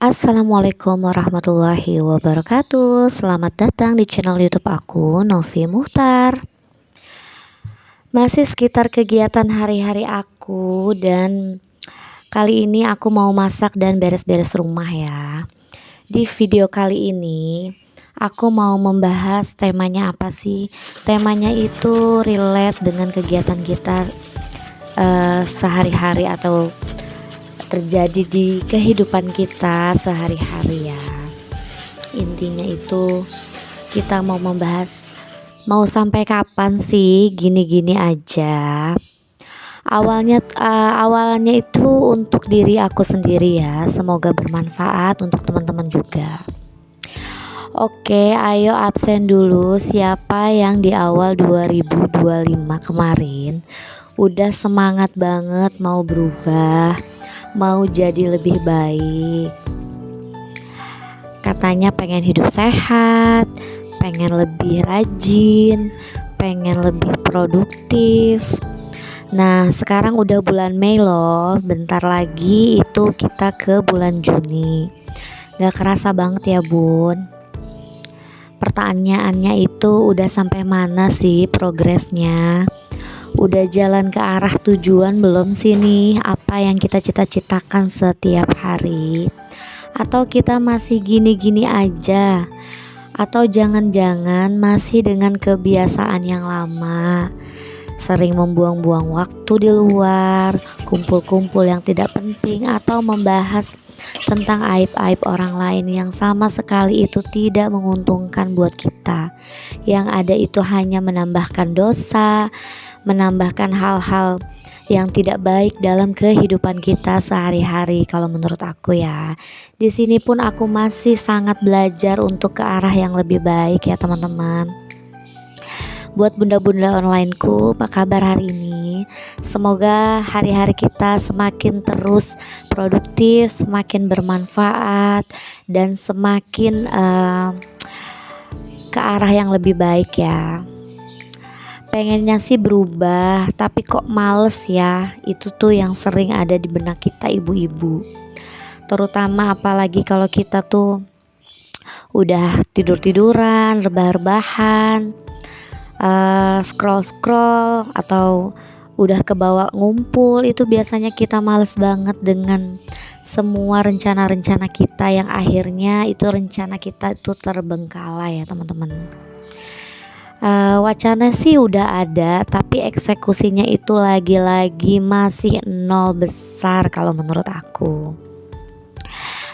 Assalamualaikum warahmatullahi wabarakatuh. Selamat datang di channel YouTube aku, Novi Muhtar. Masih sekitar kegiatan hari-hari aku, dan kali ini aku mau masak dan beres-beres rumah ya. Di video kali ini aku mau membahas temanya apa sih? Temanya itu relate dengan kegiatan kita sehari-hari atau terjadi di kehidupan kita sehari-hari ya. Intinya itu kita mau membahas, mau sampai kapan sih gini-gini aja. Awalnya itu untuk diri aku sendiri ya. Semoga bermanfaat untuk teman-teman juga. Oke, ayo absen dulu. Siapa yang di awal 2025 kemarin udah semangat banget mau berubah, mau jadi lebih baik. Katanya pengen hidup sehat, pengen lebih rajin, pengen lebih produktif. Nah, sekarang udah bulan Mei loh. Bentar lagi itu kita ke bulan Juni. Gak kerasa banget ya bun. Pertanyaannya itu udah sampai mana sih progresnya? Udah jalan ke arah tujuan belum sih nih apa yang kita cita-citakan setiap hari? Atau kita masih gini-gini aja? Atau jangan-jangan masih dengan kebiasaan yang lama? Sering membuang-buang waktu di luar, kumpul-kumpul yang tidak penting, atau membahas tentang aib-aib orang lain yang sama sekali itu tidak menguntungkan buat kita. Yang ada itu hanya menambahkan dosa, menambahkan hal-hal yang tidak baik dalam kehidupan kita sehari-hari. Kalau menurut aku ya, di sini pun aku masih sangat belajar untuk ke arah yang lebih baik ya teman-teman. Buat bunda-bunda onlineku, apa kabar hari ini? Semoga hari-hari kita semakin terus produktif, semakin bermanfaat, dan semakin ke arah yang lebih baik ya. Pengennya sih berubah, tapi kok males ya. Itu tuh yang sering ada di benak kita ibu-ibu. Terutama apalagi kalau kita tuh udah tidur-tiduran, rebah-rebahan, scroll-scroll, atau udah kebawa ngumpul. Itu biasanya kita males banget dengan semua rencana-rencana kita, yang akhirnya itu rencana kita itu terbengkalai ya teman-teman. Wacana sih udah ada, tapi eksekusinya itu lagi-lagi masih nol besar kalau menurut aku.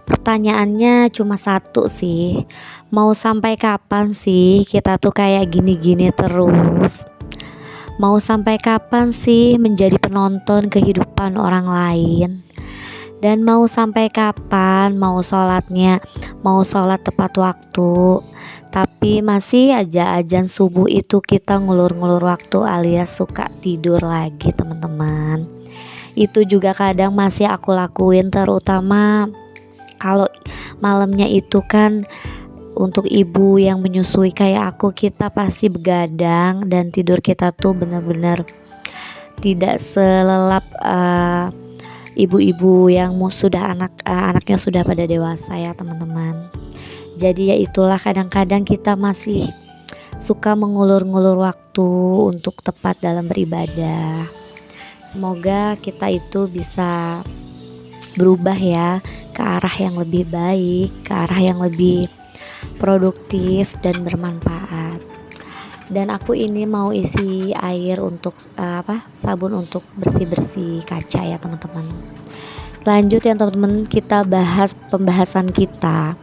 Pertanyaannya cuma satu sih, mau sampai kapan sih kita tuh kayak gini-gini terus? Mau sampai kapan sih menjadi penonton kehidupan orang lain? Dan mau sampai kapan mau sholat tepat waktu, tapi masih aja azan subuh itu kita ngulur-ngulur waktu alias suka tidur lagi teman-teman. Itu juga kadang masih aku lakuin, terutama kalau malamnya itu kan untuk ibu yang menyusui kayak aku, kita pasti begadang dan tidur kita tuh benar-benar tidak selelap ibu-ibu yang sudah anaknya sudah pada dewasa ya teman-teman. Jadi ya itulah, kadang-kadang kita masih suka mengulur-ngulur waktu untuk tepat dalam beribadah. Semoga kita itu bisa berubah ya ke arah yang lebih baik, ke arah yang lebih produktif dan bermanfaat. Dan aku ini mau isi air untuk sabun untuk bersih-bersih kaca ya teman-teman. Lanjut ya teman-teman, kita bahas pembahasan kita.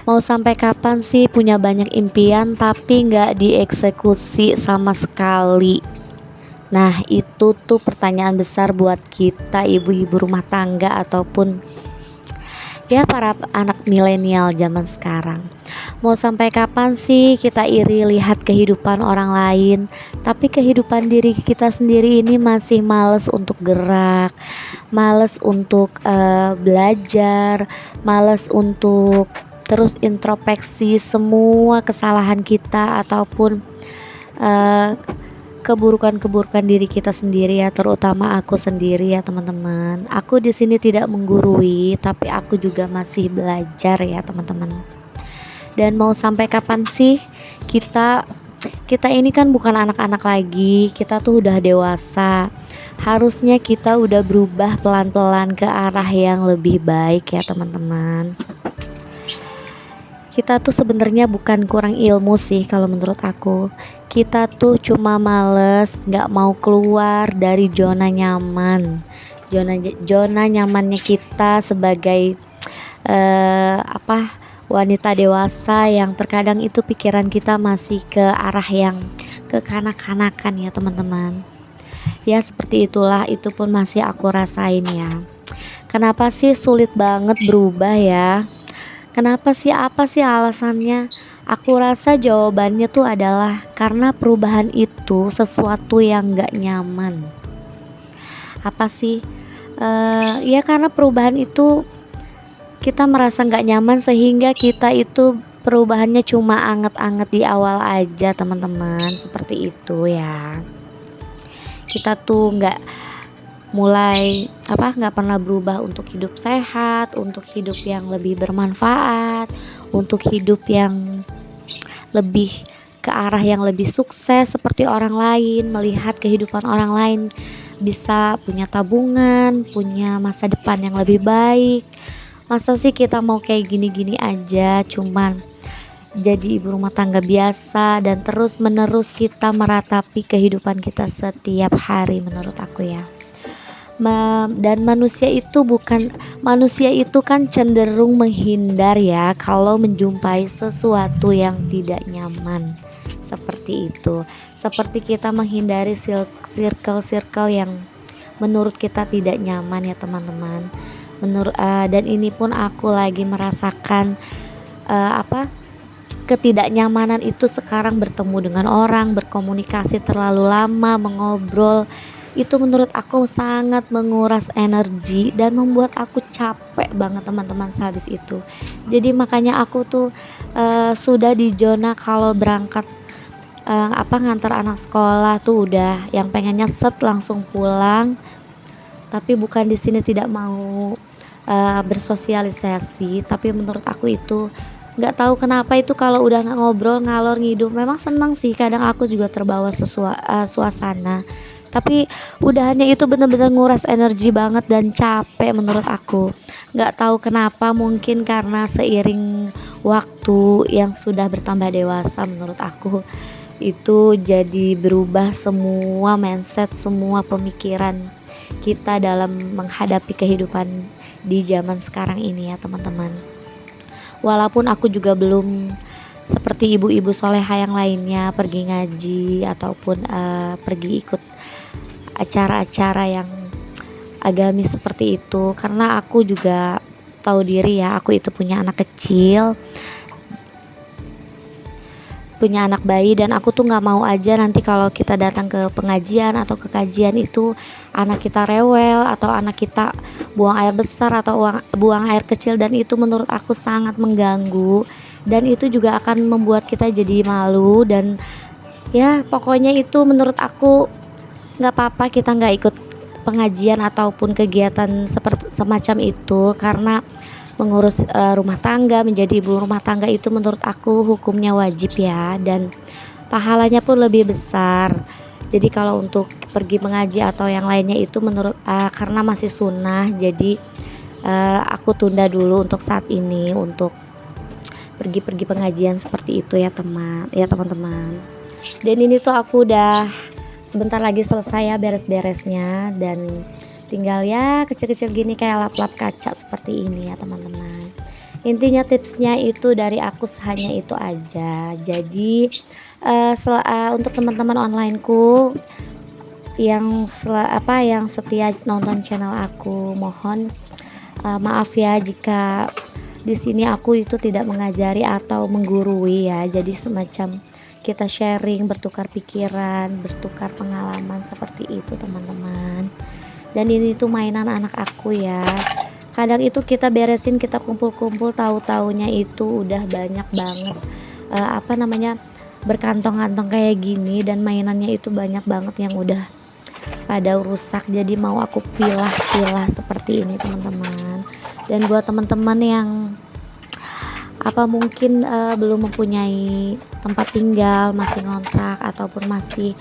Mau sampai kapan sih punya banyak impian tapi nggak dieksekusi sama sekali? Nah itu tuh pertanyaan besar buat kita ibu-ibu rumah tangga ataupun ya para anak milenial zaman sekarang. Mau sampai kapan sih kita iri lihat kehidupan orang lain, tapi kehidupan diri kita sendiri ini masih males untuk gerak, males untuk belajar, males untuk terus introspeksi semua kesalahan kita ataupun keburukan-keburukan diri kita sendiri ya, terutama aku sendiri ya teman-teman. Aku di sini tidak menggurui, tapi aku juga masih belajar ya teman-teman. Dan mau sampai kapan sih kita kita ini kan bukan anak-anak lagi, kita tuh udah dewasa. Harusnya kita udah berubah pelan-pelan ke arah yang lebih baik ya teman-teman. Kita tuh sebenarnya bukan kurang ilmu sih kalau menurut aku. Kita tuh cuma males, nggak mau keluar dari zona nyaman. Zona nyamannya kita sebagai wanita dewasa yang terkadang itu pikiran kita masih ke arah yang kekanak-kanakan ya teman-teman. Ya seperti itulah, itu pun masih aku rasain ya. Kenapa sih sulit banget berubah ya? Kenapa sih? Apa sih alasannya? Aku rasa jawabannya tuh adalah karena perubahan itu sesuatu yang gak nyaman. Apa sih? Ya karena perubahan itu kita merasa gak nyaman sehingga kita itu perubahannya cuma anget-anget di awal aja teman-teman. Seperti itu ya. Kita tuh nggak pernah berubah untuk hidup sehat, untuk hidup yang lebih bermanfaat, untuk hidup yang lebih ke arah yang lebih sukses seperti orang lain, melihat kehidupan orang lain bisa punya tabungan, punya masa depan yang lebih baik. Masa sih kita mau kayak gini-gini aja, cuman jadi ibu rumah tangga biasa dan terus menerus kita meratapi kehidupan kita setiap hari menurut aku ya. Dan manusia itu kan cenderung menghindar ya kalau menjumpai sesuatu yang tidak nyaman seperti itu, seperti kita menghindari circle yang menurut kita tidak nyaman ya teman-teman. Dan ini pun aku lagi merasakan ketidaknyamanan itu sekarang, bertemu dengan orang, berkomunikasi terlalu lama, mengobrol. Itu menurut aku sangat menguras energi dan membuat aku capek banget teman-teman sehabis itu. Jadi makanya aku tuh sudah di zona kalau berangkat ngantar anak sekolah tuh udah yang pengennya langsung pulang. Tapi bukan di sini tidak mau bersosialisasi, tapi menurut aku itu nggak tahu kenapa itu kalau udah ngobrol ngalor ngidul, memang senang sih kadang aku juga terbawa suasana. Tapi udahannya itu bener-bener nguras energi banget dan capek menurut aku. Gak tahu kenapa, mungkin karena seiring waktu yang sudah bertambah dewasa menurut aku itu jadi berubah semua mindset, semua pemikiran kita dalam menghadapi kehidupan di zaman sekarang ini ya teman-teman. Walaupun aku juga belum seperti ibu-ibu soleha yang lainnya pergi ngaji ataupun pergi ikut acara-acara yang agamis seperti itu, karena aku juga tahu diri ya, aku itu punya anak kecil, punya anak bayi, dan aku tuh nggak mau aja nanti kalau kita datang ke pengajian atau ke kajian itu anak kita rewel atau anak kita buang air besar atau buang air kecil, dan itu menurut aku sangat mengganggu dan itu juga akan membuat kita jadi malu. Dan ya pokoknya itu menurut aku nggak apa-apa kita nggak ikut pengajian ataupun kegiatan seperti semacam itu, karena mengurus rumah tangga, menjadi ibu rumah tangga itu menurut aku hukumnya wajib ya, dan pahalanya pun lebih besar. Jadi kalau untuk pergi mengaji atau yang lainnya itu menurut karena masih sunnah, jadi aku tunda dulu untuk saat ini untuk pergi-pergi pengajian seperti itu ya teman-teman. Dan ini tuh aku udah sebentar lagi selesai ya beres-beresnya, dan tinggal ya kecil-kecil gini kayak lap-lap kaca seperti ini ya teman-teman. Intinya tipsnya itu dari aku hanya itu aja. Jadi untuk teman-teman onlineku yang setia nonton channel aku, mohon maaf ya jika di sini aku itu tidak mengajari atau menggurui ya. Jadi semacam kita sharing, bertukar pikiran, bertukar pengalaman seperti itu teman-teman. Dan ini tuh mainan anak aku ya. Kadang itu kita beresin, kita kumpul-kumpul, tahu-taunya itu udah banyak banget berkantong-kantong kayak gini dan mainannya itu banyak banget yang udah pada rusak, jadi mau aku pilah-pilah seperti ini teman-teman. Dan buat teman-teman yang mungkin belum mempunyai tempat tinggal, masih ngontrak ataupun masih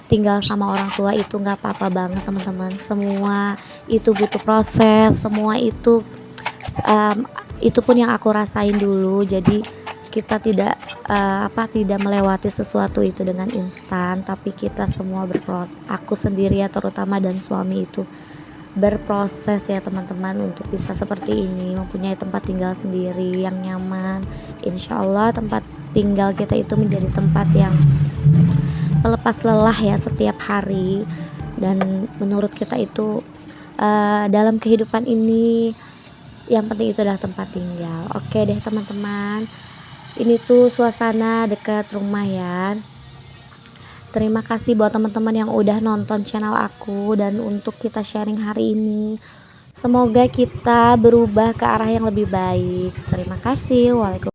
tinggal sama orang tua, itu nggak apa-apa banget teman-teman. Semua itu butuh proses, semua mmm, itu pun yang aku rasain dulu. Jadi kita tidak melewati sesuatu itu dengan instan, tapi kita semua aku sendiri ya terutama dan suami itu berproses ya teman-teman untuk bisa seperti ini, mempunyai tempat tinggal sendiri yang nyaman. Insya Allah tempat tinggal kita itu menjadi tempat yang pelepas lelah ya setiap hari, dan menurut kita itu dalam kehidupan ini yang penting itu adalah tempat tinggal. Oke deh teman-teman, ini tuh suasana dekat rumah ya. Terima kasih buat teman-teman yang udah nonton channel aku dan untuk kita sharing hari ini. Semoga kita berubah ke arah yang lebih baik. Terima kasih. Waalaikumsalam.